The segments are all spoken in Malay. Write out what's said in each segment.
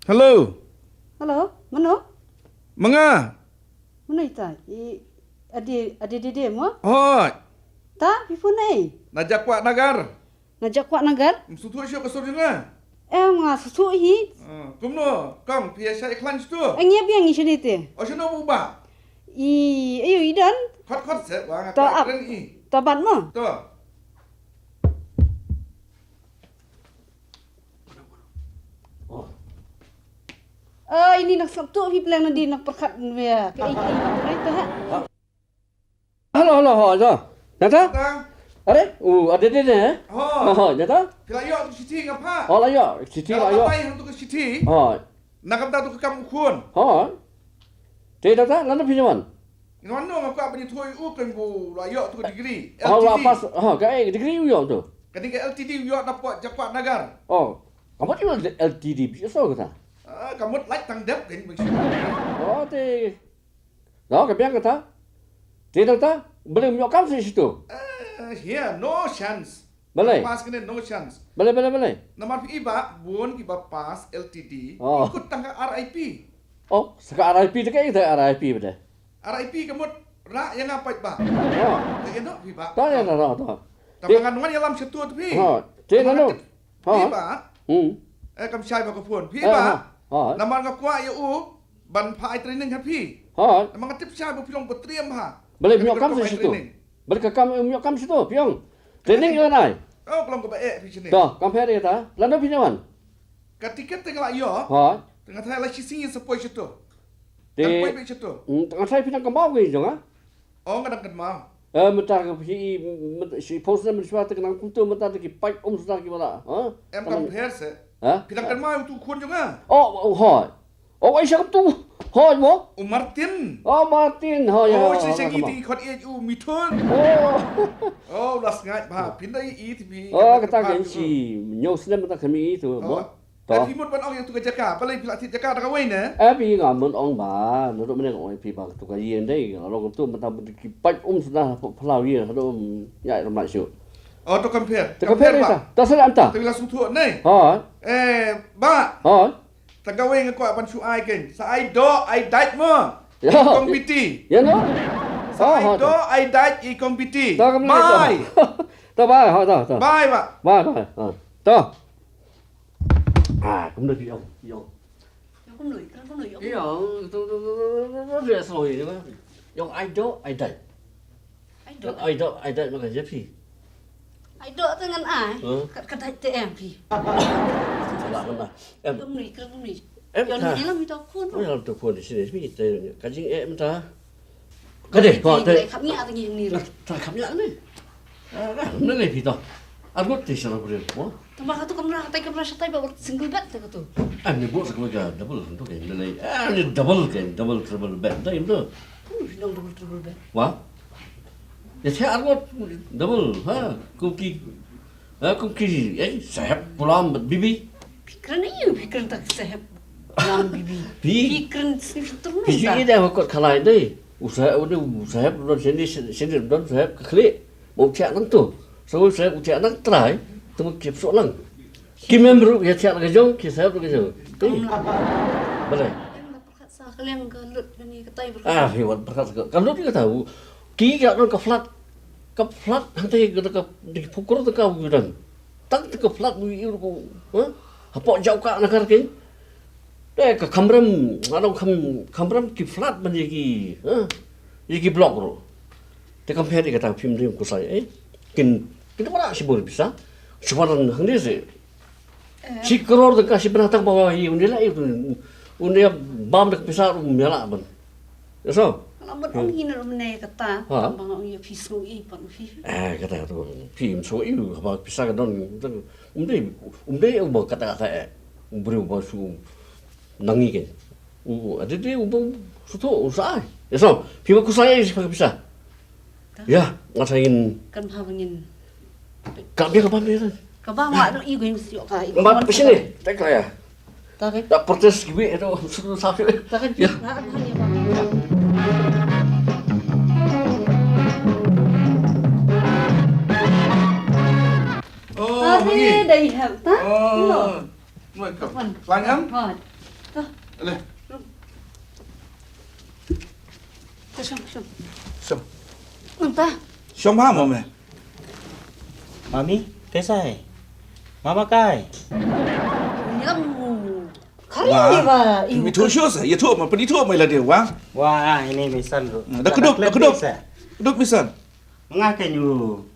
Halo, Halo, mana? Manga. Mana ita? Adi mo? Hoi, Ta, pipu nai. najak Pak Nagar. Najak kuat nagar? Msutu syo kesur juga. Nga susu hi. Kumno, kam biasa iklan situ. Engnya biang isu ni te. Oh sino buba. Ayo idan. Kot set wang Ta ap. keren i. Tabat mo. Tu. Ini nak sabtu hi pelang nadi nak perkat ya. Ke ai ta ha. Halo, Nata? Ta. Are? Ada eh? Oh. Nata? Kila yo tu siti ngapa? Oh, layo. Siti layo. Apa yang tu ke siti? Oh. Nakam ta tu ke kam kun. Oh. Te Nata, lana pinjaman. Ino no ngapa apa ni thoi u kan bu layo tu ke degree. Oh, lapas. Oh, kai degree yo tu. Ketika LTD yo dapat jak Pak Nagar. Oh. Kamu ti LTD biasa kata. Kamu like tang dep kan begitu. Oh, te. Đó, cái biết kata. Te Nata, boleh menyokap di situ. Here no chance. Boleh. Pas kena no chance. Boleh. Nomor iba buon kiba pas LTD Oh. ikut tangga RIP. Oh, sekarang RIP tu kai kita RIP betul. RIP kamu ra yang apa ba? Oh. Eno iba. Tahu ya, tahu. Tamangan wan yang lam setu tu pi. Oh, te Nata. Oh. Iba. Kam syai ba ko pun. Oh. Iba. Oh. Nomor ka kwa ya u ban phai training kan pi. Oh. Nomor tip syai bu pilong betriam ha. Boleh menyokap di situ. Boleh kam menyokap situ, piong. Training ke nai? Oh, kelong ko ba pi sini. Dah, compare dia ta. Lalu pinjaman. Ketika tengah yo, Ha. tengah saya lagi sing sepoi situ. Di Dan poi pi situ. tengah saya pinang kembau ke jong ah. Oh, ngadang kan mau. Mentah ke si post nama suatu kenang kuntu mentah ke pipe sudah ke mana? Ha? Em compare se. Ha? Pinang kan mau tu kun juga. Oh, ha. Oh, ai siapa tu? Ha, mo? Martin. Oh, Martin. Ha ya. Oh, saya ini kot EU mitun. Oh. Oh, las ngai ba. Pindai i TV. Oh, kata kan si nyos nem mentah kami itu, mo. Tapi mut ban ong yang tu ke Jakarta, palai pila ti Jakarta ka wei ne. Pi ngamun ong ba, nurut mana ong pi ba tu ka yen dei. Kalau tu mentah ke pipe sudah pelau yen, kalau ya ramai syu. Oh, to compare. Compare ba. ta. Tak salah anta. Tapi langsung tu nei. Ha. Ba. Ha. Tangga wei ngko ban su ai ken. Sa ai do ai dait mo. Ya. Kompeti. Ya no. Sa ai do ai dait i kompeti. Dah kamu Bye. Dah bye, ha dah. Bye ba. Bye. Ha. Dah. Cũng được không? Không nổi. Cái đó tôi rất rồi đúng không? Dùng ai đẩy nó cái gì? Ai do dengan ai? Kat te em pi. Salah mana? Em Không nổi. em Yo ta. ni lah minta kun. Ôi làm tôi phun di sini sini cái gì em ta? Cái gì? Họ đây. Khap nya tadi ni lah. Ta khắp nhãn này. Nó này thì to. Ăn bút thì sao nó được? Tambah tu kamera satai bawa single bed tu tu. Ini buat sekeluarga double untuk yang nilai. Ini double triple bed. Dah itu. Pinang double bed. Wah. Ya saya arwah double. Ha, cookie. Saya pulang bibi. Pikiran tak sehat. Yang bibi. Pikiran tu ni. Biji ini dah kot kalai deh. Usaha don sini don saya keklik. Mau cak nang tu. So saya cak nang try. Tunggu kip soalan. Kimem bro ya cak lagi jong, kisah lagi jong. Boleh. Kalian galut ni ketai Hewan berkat. Kalau dia tahu, kira don ke flat nanti kita di pukul tu kau gudang. Tak ke flat bu iu ko. Apa jauh ka nakar ke? Ke kamram, kamram ki flat menjadi jadi blok bro. Te compare kata film dia ku saya kita mana sih boleh bisa? Sebenarnya hendak sih. Si keror dekat si penatang bawah ini undela itu undela bam dekat pisah menyala ban. Ya so. Kalau orang ini orang kata, bang orang ini pisau pan pisau. Kata tu film so itu apa pisah kan umdai kata beri su nangi kan. Ada dia suatu usaha. Ya so. Film aku saya pakai pisah. Ya, ngasain. Kan pahangin. Kak biar kapan dia? Kabang mak nak igu yang mesti okai. Mak sini, tak kaya. Tak Tak protes gibi itu suruh sapi. kan? Ya. Oh, Hari dah ihap ta? Oh. Nuôi cậu. Lành ấm. Leh. Syom. Syom. Entah. Syom ha mama. Mami, कैसा है? मामा कहाँ है? Nyam. Kari ni ba? Mi thu syo sa. Ya thu ma pani thu mai la dia wang. Wah, ini misan bro. Dah keduk. Keduk misan. Mengakai you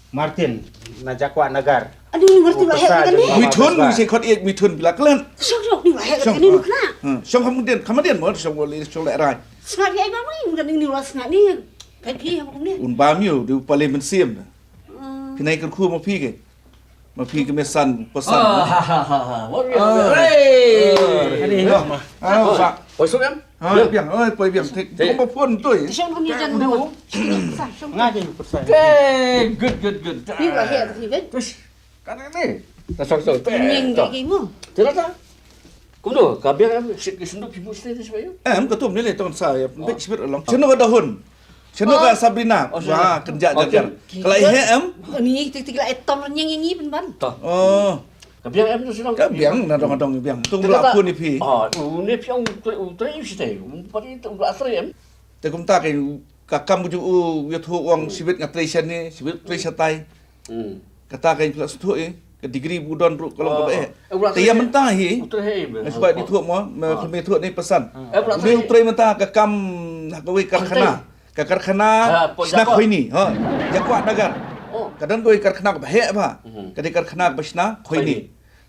Martin, najak wa nagar. Aduh, ni ngerti ba hek kan ni? Mi thun mi se khot ek mi thun bila klan. Syok ni ba hek kan ni kena. Syom kemudian mo syom boleh syom le rai. Sengat dia ba ni kan ni lah sengat ni. Pen pi apa ni? Un ba miu du pale men sim. Pinai kan khu ma phi ke. Ma phi ke mesan pesan. What Hey. Ini mama. Pak. Oi xuống em. Biang, poi biang. Không ma phun tôi. Syom kan ni jan dulu. Syom. Mengakai you persen. Okay, good. Ni ba hek thì biết. Kan ini. Ta xong. Nyeng cái mu. Tidak tak? Cũng được, cả biết em cái sinh đục phim sih sebab itu. Em ketum ni le tahun saya. Baik sibir along. Ceno ka dahun. Ceno ka Sabrina. Wah, kerja jajar. Kalau em. Ni tik la etom nyeng ni ben ban. Tak. Oh. Cả biết em tu sedang. Ka biang na dong biang. Tung la pun ni pi. Ni piang tu ini sih teh. Pari tu asal em. Te kum ta ke kakam ju ya thu wang sibit ngatration ni, sibit trisatai. Kata ke plus thu ke degree budon ru kalau ko eh. Te ya mentah hi. Betul hei. Sebab di thu mo, me thu ni pesan. Em pula Ni utrai mentah kakam hakoi karkhana. Ka karkhana sna khoi ni. Ha. Jakwa dagar. Kadang koi karkhana ko bahe ba. Kadi karkhana ko sna khoi ni.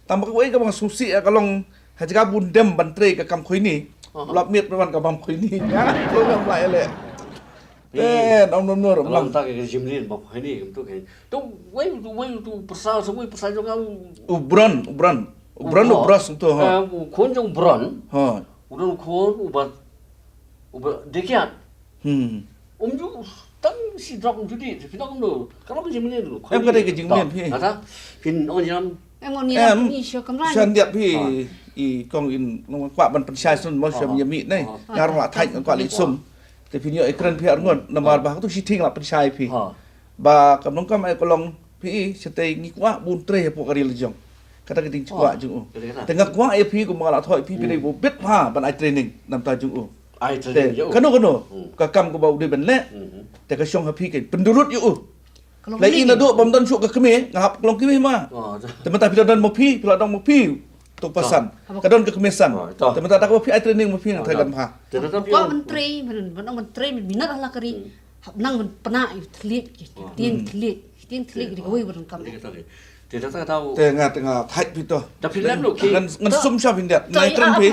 Tambah koi ka bang susi kalong hajaga bundem bantre ka kam khoi ni. Lap miet man ka bam khoi ni. Ya, lo nam lai le. Ông nô rồi Kalau tak ke gym ni, bapa ini tu kan. Tu persal semua persal juga. Ubran ubras tu ha. Kon jong bron. Ha. Udah kon ubat dekiat. Ju tang si drop judi, pinang tu. Kalau ke gym ni tu. Em có đây cái chứng minh phi. Kata, pin on jam. Em ngon ni syok kamran. San dia phi i kong in kwa ban pensyai sun mo syam yami nei. Ngar wa thai kwa li sum. Te phi yo ekran phi arngon namar ba tu si thing la pensyai phi. Ba kam nong kam ai kolong phi setei ngi kwa bun tre po kari lejong. Kata ke ting kwa jung. Tengah kwa ai phi ko mala thoi phi pi bo bet ha ban ai training nam ta jung. Ai Te training yo. kano ka kam ko ba de ben le. Te ka syong ha phi ke pendurut yo. Kalau Lai ina do bam don syuk ka keme ngap kolong keme ma. Teman-teman pilih dan mopi, pilih dan mopi tu pesan. Kadon ke kemesan. Teman-teman tak mopi ai training mopi nak thaigan ha. Tetap Kau menteri, menteri minat lah kari. Nang pernah telit, tiang telit di kau ibu kam. Tidak tahu. Tengah thai pi to. Tapi lem lu ki. Ngan sum sha bin dat. Nai kren pi.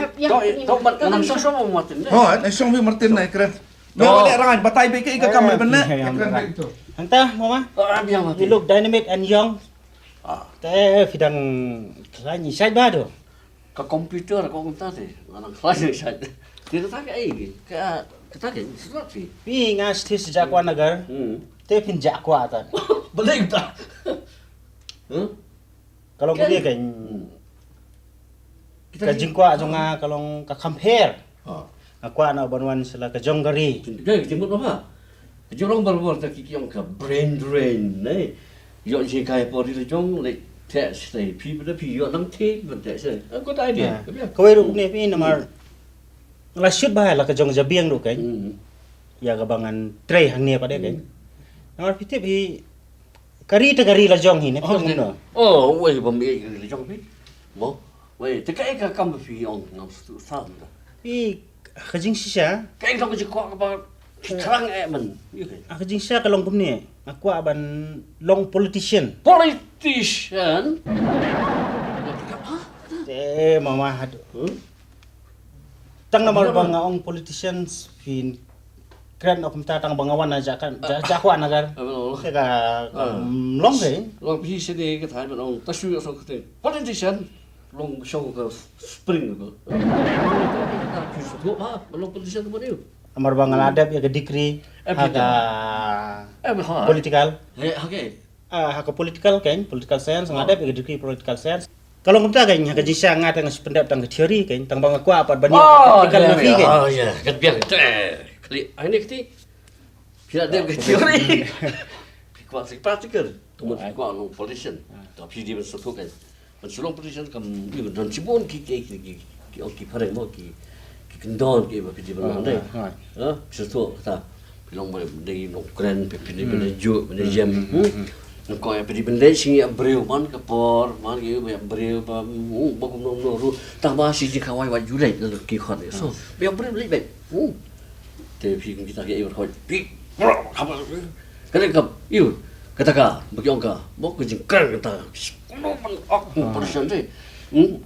Tahu man sama Martin. Oh, nai song pi Martin nai kren. Ngai ada rangai batai be ke kam ben le. Kren itu. Entah mama. Biang You Martin. look dynamic and young. Te fidang kelani sai ba do. Ke komputer kau minta sih. Anak kelas yang saya. Tidak tahu ai. Kata ke sesuatu sih. Pi ngas thi sejak wa nagar. Te pin jak wa ta. Boleh tak? Kalau dia kan ka jingkwa jonga kalong ka compare. Akwa na banwan sila ka jonggari. Jadi jemput apa? Jorong baru tak kiki yang ke brain drain, ni. Yo sih kaya pori le jong le test le pi pada pi yo nang ti ben test. Aku tak idea. Kawai ru ni pi namar la shoot ba la ka jong jabiang ru kan. Ya ka bangan tray hang ni pa de kan. Namar piti pi kari ta kari la jong hi ni pi no. Oh, wei bom le jong pi. Mo. Wei, te kai ka kam pi on ngam stu sam da. Pi khajing sisa. Kai ka ji kwa ba terang men. Khajing sisa kalong pum ni. Aku aban long politician. Politician. Te mama hadu. Tang namar banga ong politicians fin kran op ta tang bangawan aja kan jakwa nagar. Te ka long ke. Long pi se de cái thái mà ông ta suy so cái politician long show cái spring cái. Pi so go ha, long politician tu mana? Amar bangal adab ya ke degree haga political. Okay. Haga political kan, political science ngadap ya ke degree political science. Kalau kita kan haga jisa ngat dengan sependap tang teori kan, tang banga kwa apa banyak political nafi kan. Oh ya, kan biar kali ini kita tidak ada teori. Kuat sih praktikal. Tumun kuat long politician. Tapi dia satu kan. Mensulung politician kam dan cibon ki ki ong ki pareng mo ki kendon ki ba pidi bang dai sesuatu kata bilang boleh dari nok keren pidi benda ju benda jam nak kau yang pidi benda sini abreu man kapor man ki ba abreu ba bagum no ru tak ba si ji kawai wa julai lalu ki khot so ba abreu li ba te pi kita ki iur khot pi kada kap iu kata ka bagi ong ka mo ko jing keren kata no man ok persen dai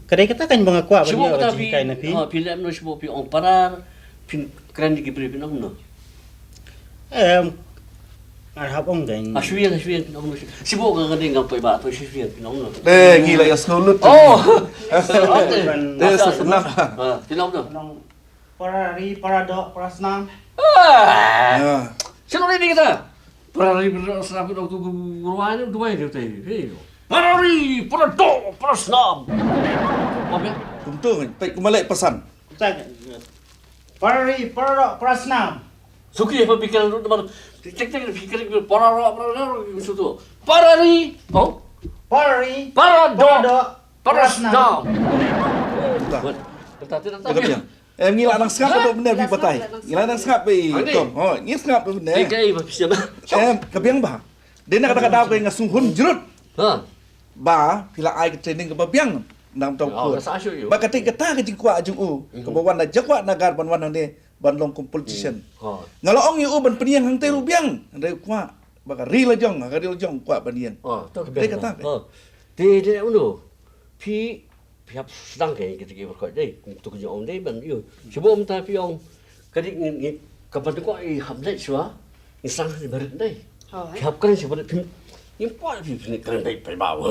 Kadai kita kan mga kuat Sibo bagi kita pi, kay na pi. pilih no sibo pi ong parar, pin keren di kibri pinong no. Arhab ong gain. Aswian pinong no. Sibo ka kading ang paiba to aswian pinong no. Gila ya selulut. Oh. Senang. Pinong no. Nong parari parado prasnam. Ya. Sino ini kita? Parari berasa aku tu ruangan dua ini tu. Parari parado prasnam. Apa? Untung, baik kembali pesan. Parari parado prasnam. Suki apa pikiran tu teman? Cek fikir parari itu tu. Parari, oh? Parari Parado prasnam. Cakap dia. Ngilak nang skap tu benar bi patai. Ngilak nang skap bi tom. Oh, ni skap tu benar. Kai apa siapa? Kebiang bah. Dia nak kata-kata apa yang sungguh jerut. Ha. Ba pila ai ke training ke babiang nang tong Oh, ku. rasa asyik you. Ba kata kata ke jingkwa jung ke bawan na jakwa nagar ban wan ne ban long competition. Ha. Ngalaong yu ban peniang hang teru biang. Ndai kwa ba ka ri la jong ka ri la jong kwa banian. Oh, tu Dia kata apa? Oh. Dia uno. Pi pihak sedang ke kita berkait deh. Tu kerja om deh ban you. Cuba om tapi om kadik ni kapan tu kau hamzat siapa? Insang di barat deh. Pihak keren siapa deh. Ni kuat pi ni keren deh pai bau.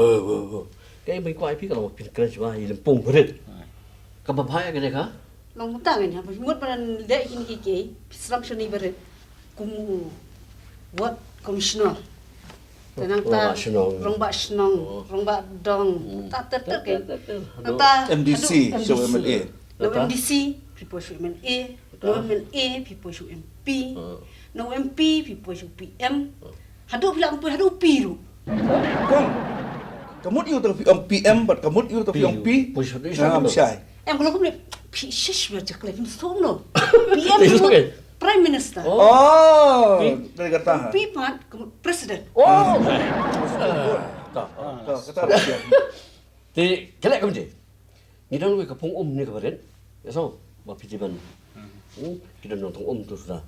Cái bên quay phía kalau pin keren siapa ini pung berat. Kapan bahaya ke deh kah? Long muta kan ya, mut paran dek kini kiki, seram shoni beret, kumu, what commissioner, tenang ta, rong ba senong, rong ba dong, ta terter ke, ta MDC so MLA. no MDC, people should MLA, no MLA, people should MP, no MP, people should PM, hadu bilang pun hadu piru. Kong. Kamut yu tu PM but kamut yu tu P. Ngam syai. Kalau kamu shish macam kelihatan sono, PM Prime Minister. Oh, dari kata. MP part President. Oh. Kata dia. Thì cái lại không gì. Như đó nuôi cái phong như cái vậy đấy. Vậy sao? Mà phi ban. Kita nong thong tu sudah.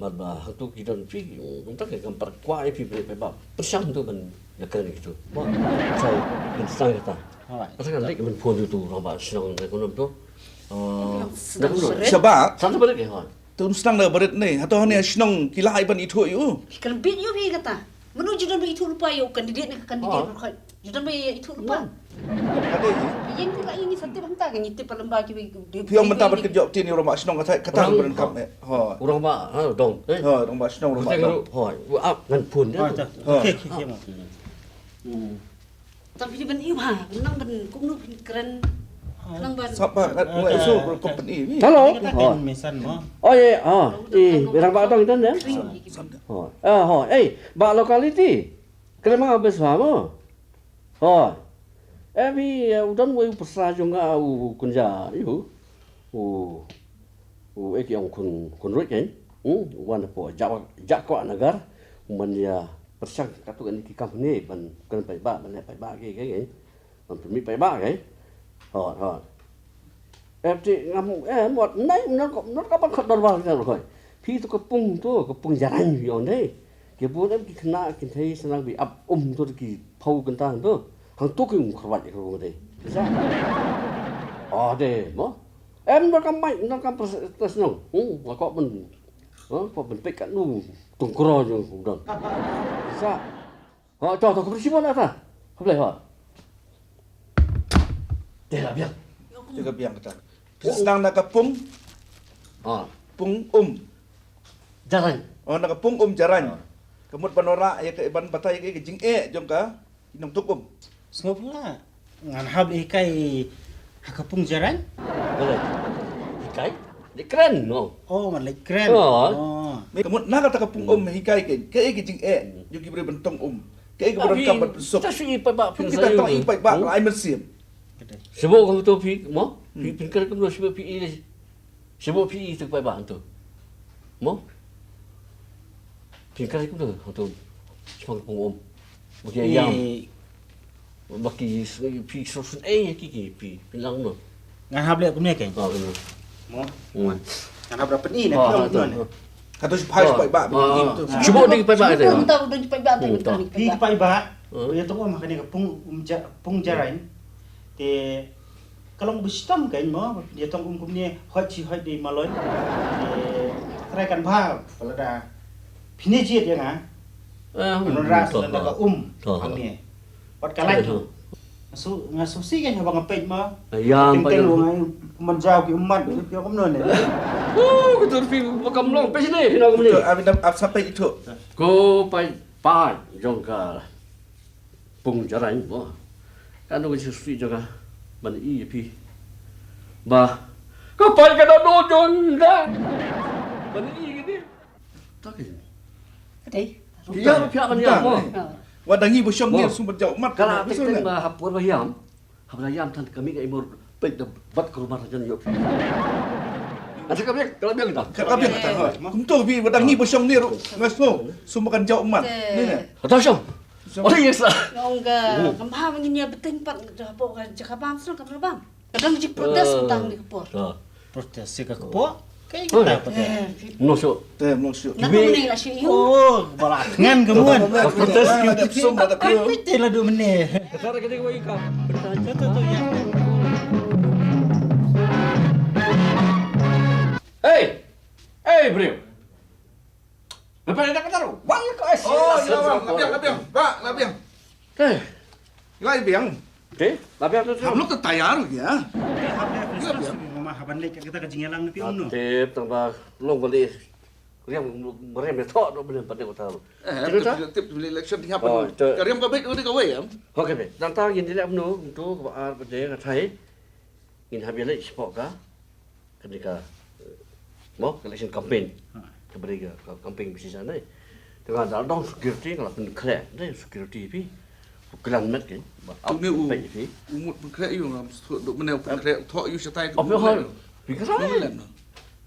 Mà hàng tu kita phi chúng ta cái gambar kuai phi phải bảo persang tu ban ya keren gitu. Wah, saya instan kata. Pasal kan lagi pun tu ramai senang nak konon tu. Sebab Sana balik ke hal. tu senang dah berit ni. Atau ni senang kila iban itu yu. Kalau bid you ni kata, menuju dalam itu lupa you kandidat ni kandidat berkait. Dalam itu lupa. Ada. Yang tu lagi ni satu bangta kan itu perlembaga kita. Piang mentah berkerja ti ni rumah senang kata berin kap. Ha. Orang mak, dong. Ha, rumah senang rumah. Hoi, up ngan pun dia. Okey okey. Tapi di ben iu ha, nang ben kumnu keren. Nang ben. Siapa kat mulai so company ni. Halo. Kita kan mesan mo. Oh ya, berang bak dong itu ya. Hoi. Hoi. Bak lokaliti. Kelema habis faham. Hoi. Bi udan wei pasra junga kunja iu. Eki yang kun roi kan. Wan po jakwa nagar. Man dia persang katu kan di kampung ni ban kan pai ba ke. Man permi pai ba ke. Hoi. Ti ngam một nãy nó có bắt khot đòn vào rồi. Phi tu kepung jaran yon deh. Ke buat em kena thấy senang bị ap tu ki phau kan ta tu. Hang tu ki khawat ko deh. Bisa. Oh deh, mo. Em nó kam terus nong. Kok ben. Kok ben pek kan nu tungkro jo don. Bisa. Cho ke bersih mana ta? Boleh ha. Deh lah biar. Jaga biang kata. Senang nak kapung pung Jaran. Oh nak kapung jaran. Kemut panora ya ke ban batai ke jing jong ka inong tukum. Sebab lah ngan hab ikai hakapung jaran. Boleh. Ikai. Dia keren no. Oh, man like keren. Oh. Kemut nak kata kapung hikai ke jing jong ki beri bentong ke beri kabat sok. Kita sui pai ba Kita tak ipai ba ai mersim. Sebab kamu tu pi mo? Pinker ke belum sebab PE ni. Sebab PE tu baik bang tu. Mo? Pinker ke belum tu. Semang pengom. Bagi ayam. Bagi PE sosun kiki PE pilang tu. Ngan hab lek kumne kan. Benar. Mo. Ngan hab berapa ni nak piong tu ni. Kata supaya baik tu. Cuba dia baik bang tu. Kita tahu dah cepat bantai betul ni. Pi pai ba. Dia tu mah kan pung jarain. Te kalau bestam kan mo dia tong ni hot chi hot di maloi. Try kan ba kalau dah pini jit ya ngah. Ras dan ka ni. Pat kalai tu. Ngasusi kan abang ngapet mah. Ayam Tinggal ngai menjauh ki umat ni piang komno ni. Betul pi makam long pe sini nak Itu ab sampai itu. Ko pai pai jongka. Pung jaran bo. Kan aku susu juga. Ban i pi. Ba. Ko pai ka do jon dah. Ban i gini. Tak ke. Kadai. Dia pihak ban ya mo. Wadangi bosyong ni sumber jauh mat. Kalau kita ba hapur ba yam. Hapur yam tan kami ka imur pe bat ke rumah rajan yo. Ada kami kalau biang kita. Kata kata. Kumtu bi wadangi bosyong ni ngaso sumber kan jauh mat. Ni. Ada syam. Oh yes. Ngong ka kamha mangin ya beteng pat japo ka jakabam sno ka bam. Kadang jik protes tentang ni kapor. Protes si ka kepo. Kai kita apa tu? No so. Teh mosyo. Nak meneng lah syu. Oh, balak ngan kemuan. Protes kita sum ada Kai piti lah 2 minit. Cara kita kau ikam. Bertanya tu ya. Hey, bro. Apa nak kata tu? Wang kau es. Oh, ya bang, labiang. Ba, labiang. Eh, Labiang. okey. Labiang tu. Ham lu tu tayar ya. Mama haban lek kita ka jingelang ni piung no. Tip tambah long balik. Riam merem dia tok dok benar pada kau tahu. Tip beli election ni apa? Oh, itu. Kariam ka bet ni ka we am. Okey, be. Nang tang yin dilap nu untuk pada pada Thai. Yin habis lagi sport ka. Ketika mau election campaign. Kepada campaign bisnis sana. Dengan dalam security kalau pun clear, ni security pi. Kelan met kan. Tu ni umut pengkrek you ngam duk menel pengkrek thok you setai Apa hal? Pikir saya.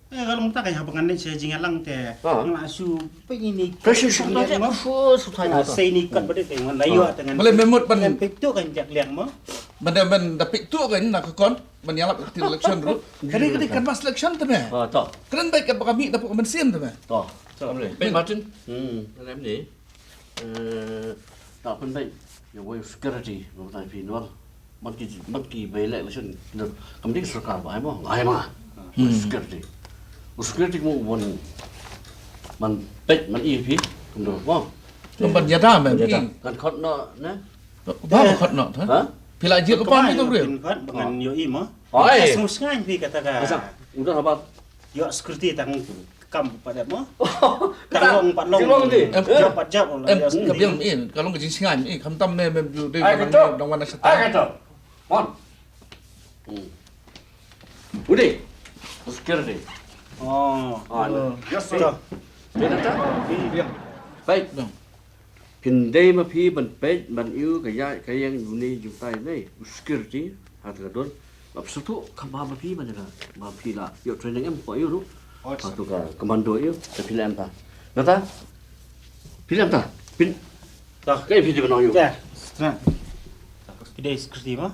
Kalau kita kan habangan ni saya jingelang teh. Nang asu pengini. Pressure shoot aja. Full sutai tu. Saya ni kat bade kai ngan layu dengan. Boleh memut pan Pektu kan jak liang mo. men dapik tu kan nak kon menyalap ke election dulu. Kali kan mas election tu meh. Tak. Keren baik ke kami dapat kemensian tu meh. Tak. Tak boleh. Baik Martin. Dalam ni. Tak pun baik. Ya, way security. Kita pi nual. Maki baik election. Kami ni serkar baik mo. Baik mah. Security. Security mo man baik man pi. Kemudian, wah. Lompat jada meh. Kan kot nak, ne? Ba khot nak ha. Pila je ko pam itu bro. Dengan yo i mo. Oi. Sengan pi kata ka. Udah apa? Yo security tang kam pada mo. Tang long pat long. Job pat job. Kabiang kalau ke jinsingan kam tam meh du de dong wan Ai setai. kata. Mon. Udah. Security. Oh. Yes Tu. Dia tak? Biang. Baik. Kendai ma pi ban pej ban iu kaya yang ni jutai ni security hat kadon. Bab satu kamba ma pi mana ma pi lah. Yo training em ko iu tu. Satu ka komando iu tapi lem ta. Nata? Film ta? Pin. Dah. Kai video no iu. Ya. Straight. Kedai security mo.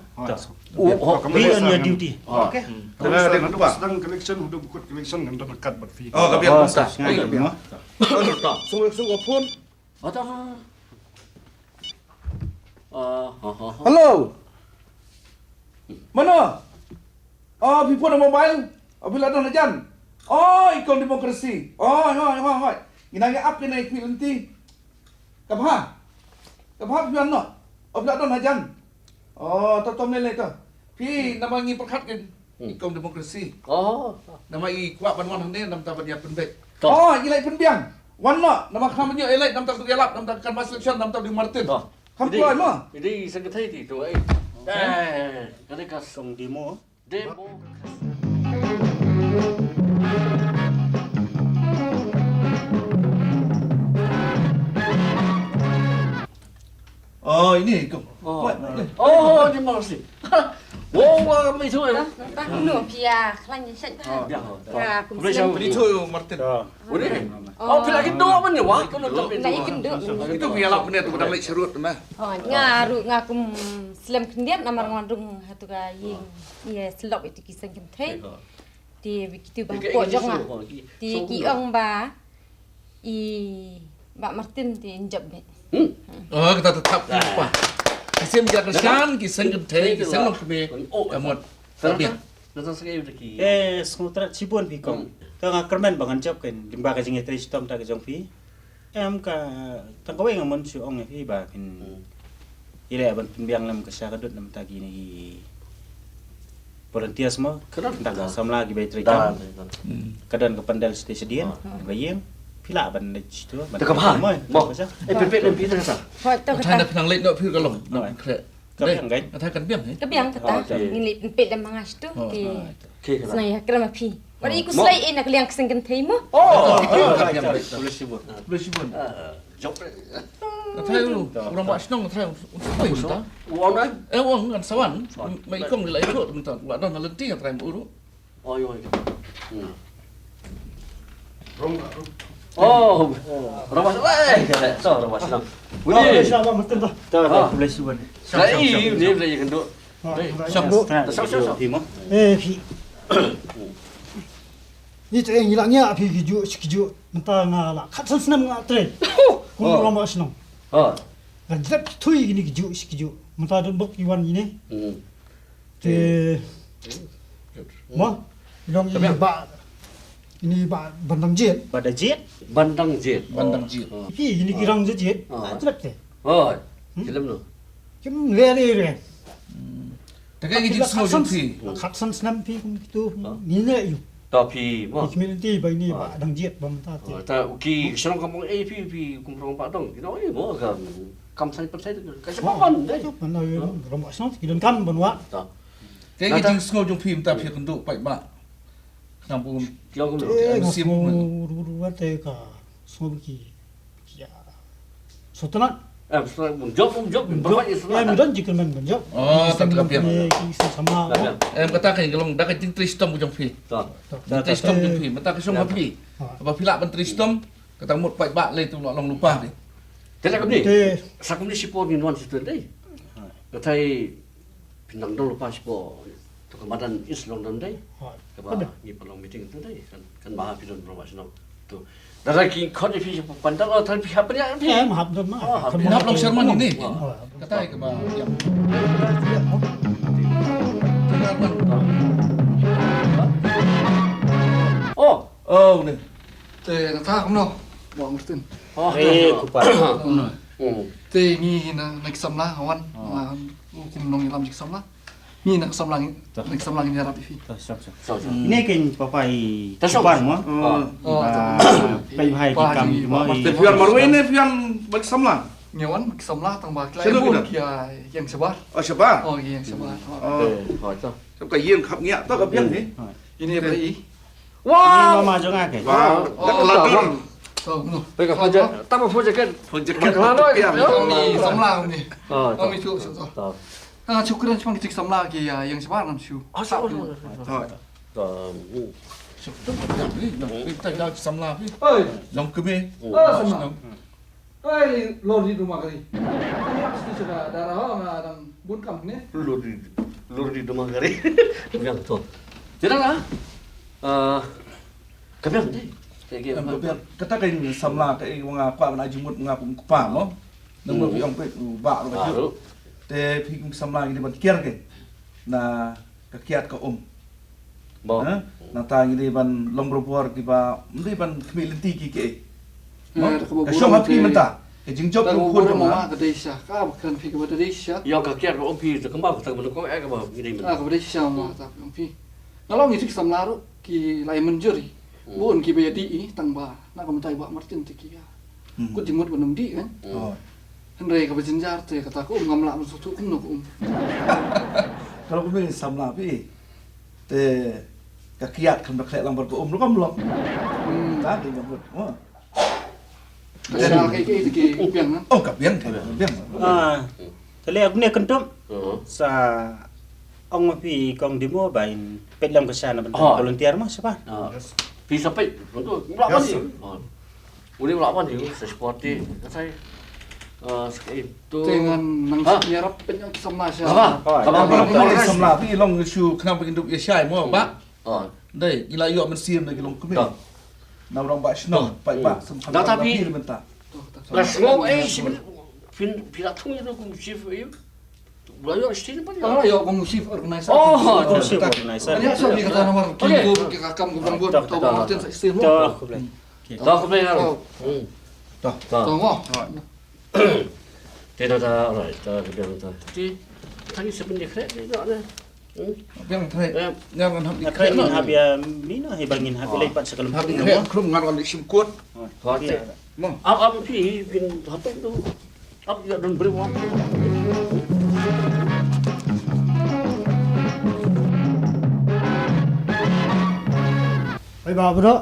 Oh, Be on your duty. Okay. Tengah ada dua. Sedang collection, udah buku collection dan dah dekat buat fee. Oh kabiang musa. Sengan mo. tak. Sungguh pun. Ada. Hello. Mana? Oh, people on mobile. Apabila ada najan. Oh, ikon demokrasi. Oh, hoi. Ginanya up kena equivalenti. Kapha. Pian no. Apabila ada najan. Oh, tatom lele tu. Pi nama ngi perkat kan. Ikon demokrasi. Oh. Nama i kuat panwan ni nam ta dia penbek. Toh. Oh, ilai penbiang. Wan no, nama khamnya ilai nam ta tu gelap, nam ta kan mas election nam ta di Martin. Kam keluar mah. Jadi secretary tu ai. Kali kas Song demo. demo. Oh, ini ikon. Oh, terima kasih. Oh, mấy thôi. Ta nửa pia khlang như sạch Dạ. và cũng Boleh xem jauh. Ini tu Martin. Boleh. Oh, pila kita apa ni wah? Kau nak nãy kinh được Itu punya lap benar tu pedang lek serut mah. ngaru ngakum slam kendian namar ngandung hatu ka ying ye slop itu kisah kem thei ti bikitu ba ko jong nga ti ki ong ba i ba Martin ti njab be Oh, kita tetap lupa. Kisah menjaga shan, kisah gede, kisah nak kebe. Amot. Tapi Datang sekali udah ki. Sementara Cibun pi kong. Tengah kermen bangan job kan. Limba ka jingai tri stom ta ka jong pi. Em ka tang ko yang mon su ong pi ba pin. Ile ban pin biang lam ka sya ka dut nam ta gi ni. Volunteer semua. Tak ka samla gi bai tri kam. Kadan ka pandal stasiun. Bayem. Pila ban de situ. Tak apa. Mau. Pepet dan pita sah. hoi to Thai ka nak pedang lek nak pil kalong. Ka biang gai. Thai kan biang. ka biang ka ta ngili pe da mangas tu ti Okey. snai hakra ma pi wala iku slai ina kliang kisah kem thei mo Boleh sibuk. Boleh sibun. Job. Thai lu, orang mak senang Thai untuk kau itu. Uang dah. Wang kan sawan. Mai kong dilai tu bentar. Wa don lenti kan Thai uru. Oh, yo. Oh, rumah senang. So, rumah senang. Boleh. InsyaAllah mesti dah. Tak boleh Cibun. Saya ini boleh gendut. Syok. Pi mo. Pi. Ni tu yang hilangnya pi sekejut mentah ngala. Kat senam ngala tren. Kau ramai senang. Oh. Dan jep tu ini sekejut. Mentah ada buk iwan ini. Te. Mah. Yang ini bandang jet. Pada jet. Bandang jet. Bandang jit. Pi ini kirang jet. Jep te. Oh. Film tu. Kem re. Takai gigi semua jumpi. Kat senam pi itu ni le you. Tapi, mau. Community by ni bandang jet bantah te. Ta uki senang kampung APP kumpulan Pak Dong. Kita ni mau kam sai percaya tu. Kasih papan deh. Mana ramai senang kita kan banwa. Ta. Takai gigi semua jumpi minta pihak untuk baik mak. Kampung Yang tu. musim ruruan te ka semua beki. Ya. Sotana Setelah job. Berapa ya mudah jika men banjok. Oh, tak terbiang. Sama. Kata kan kalau dah kecing tristom jumpi. Ta. Tristom jumpi. Mata kesong hapi. Apa pila ban tristom kata mut baik bak le tu long lupa ni. Jadi kau ni. Te Sakum ni sipor ni nuan situ deh. Katai pinang dong lupa sipor. Tu kemadan is long dong deh. Kaba ni pelong meeting tu deh. Kan maha pidon berapa senang. Tu. Dari kini kau ni pergi pandang atau pergi apa dia? ya mahap dah mah. Kenapa long Sherman ini? Kata ke ba yang oh ni. Te ta không đâu. Bỏ một tin. Kupat. Te ni na nagsamla awan. Kung nong ilam nagsamla. Ni nagsamla ni harap ifi. Ini kan papai Tasok. Cibun mo. Oh. Pai hai ki kam mo. Pian marwai ni pian balik samla. Nyawan nagsamla tang ba klay Sino pun kita? kia yang sebar. Oh siapa? Oh yang sebar. Hỏi sao? Siapa yang khap ngia tu ke pian ni? Ini apa i? Ini mama jong ngake. Wah, dah keladun. So, no. Baik, fajar. Tak apa fajar kan? Penjekat Kalau pian. Kami samla ni. Oh, Kami tu so. tak. Syukuran cuma kita samla ki yang sebar nam syu. Oh, tak. Siapa ni? Kita dah samla ni. Oi. Long kebe. Samla. Oi, lori rumah kali. Ini sudah darah orang bun kam ni. Lur di rumah kari. Yang tu. Jadi lah. Kami ni. Kata kan samla kai wang apa mana jumut ngapung kupa mo. Nang yang pe ba ro baju. Te phi samla ni ban kier ke. Na kakiat ka Mau. Na ta ni ban long robor ki ba ndi ban kmilenti ki ke. Ka Syom hapi menta. Ke jingjok Tahu ku khod mau ma. ke Malaysia. Ka bukan pergi ke Malaysia. Yang kaki ada ompi tu kembang tak menukau ke apa ini. Ke Malaysia mau tak pergi. Kalau ngisik samlaru ki lai menjuri. Bun ki bayar di tang ba. Nak kamu tay buat Martin tiki ya. Ku timut benum di kan. Oh. Henry ka berjenjar tu kata aku ngamla musuh ku nuk Kalau ku bin samla pi. Te kakiat kan bakle lang ber ku lu kam lok. Ta di ngabut. Oh. Kasal kayak itu ki piang kan. Oh, ka biang. Biang. Tali aku ni kentum sa ong mapi kong demo bain pedlam kesana bentar volunteer mah siapa? Pi sampai untuk melawan ni. Boleh melawan ni seperti saya itu Dengan nang nyarap penyang sama siya. Kalau boleh semla pi long isu kenapa hidup ya syai mo ba. Dai ila yo men sim dai long kumi. Na orang ba sno pai ba sem Dah tapi bentar. dah semua pila tung itu kum chief itu. Belajar sini pun. Kalau yo kung chief organizer. Chief organizer. Kanya sabi kata nomor kinto kakam ko bangbo to Martin sa istir mo. Dah aku bilang. Dah aku bilang. Dah. Tunggu. Tidak ada orang itu bilang tu. Jadi tadi sebenarnya kerja ni tak ada. Yang thai yang kan hab Nakra in habia mina he bangin habi lai pat sekalum hab pun ni krum ngan on sim kuat. Hati. Mo. Apa pi bin apa itu? Apa dia dan beri waktu. Pai ba bro.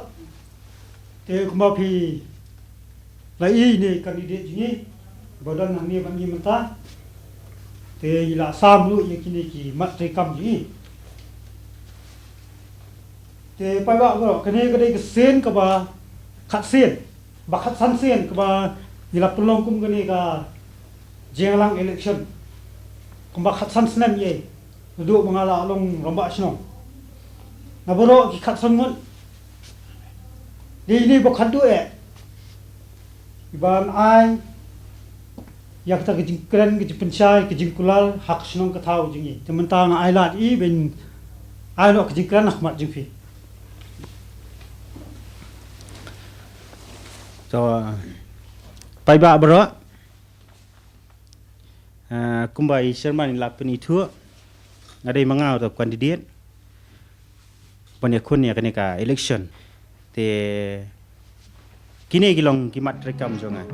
Te kuma phi lai ni candidate ni bodan ni ban ni menta. Te ila sam lu ye kini ki mat te kam ji. Te pai ba bro kene kene ke sen ka ba khat sen. Ba khat san sen ka ba ila pelong kum kene ka jenglang election. Kumba khat san snem ye. Duduk mengala long rombak snong. Na bro ki khat san ngon. Ini bukan tu Iban ai yang kita kejingkran kejipencai kejingkulal hak senong ketau jingi. Sementara ai lat I ben ai lo kejingkran nak mat jingfi. So pai ba bro. Kumbai Sherman lapen itu ada mangau tu kandidat. Panyakun ya kene ka election. Te kini gilong kimat rekam jonga